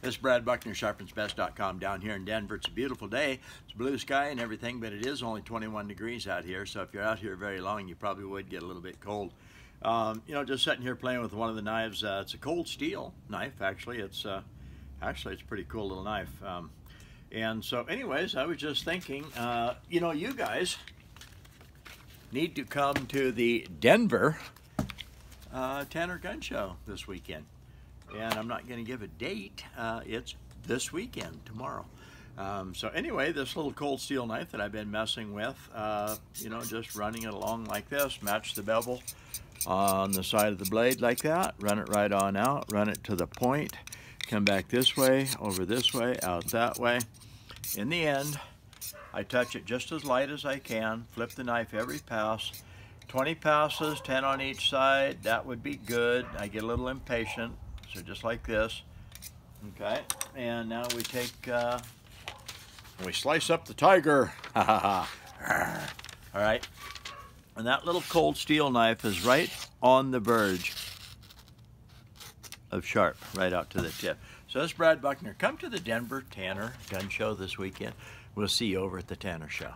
This is Brad Buckner, sharpensbest.com down here in Denver. It's a beautiful day. It's blue sky and everything, but it is only 21 degrees out here. So if you're out here very long, you probably would get a little bit cold. You know, just sitting here playing with one of the knives. It's a cold steel knife, actually. It's a pretty cool little knife. And so anyways, I was just thinking, you know, you guys need to come to the Denver Tanner Gun Show this weekend. And I'm not going to give a date. It's this weekend, tomorrow. So anyway, this little cold steel knife that I've been messing with, you know, just running it along like this, match the bevel on the side of the blade like that, run it right on out, run it to the point, come back this way, over this way, out that way. In the end, I touch it just as light as I can, flip the knife every pass, 20 passes, 10 on each side, that would be good. I get a little impatient, so just like this, okay? And now we take, we slice up the tiger, all right? And that little cold steel knife is right on the verge of sharp, right out to the tip. So this is Brad Buckner. Come to the Denver Tanner Gun Show this weekend. We'll see you over at the Tanner Show.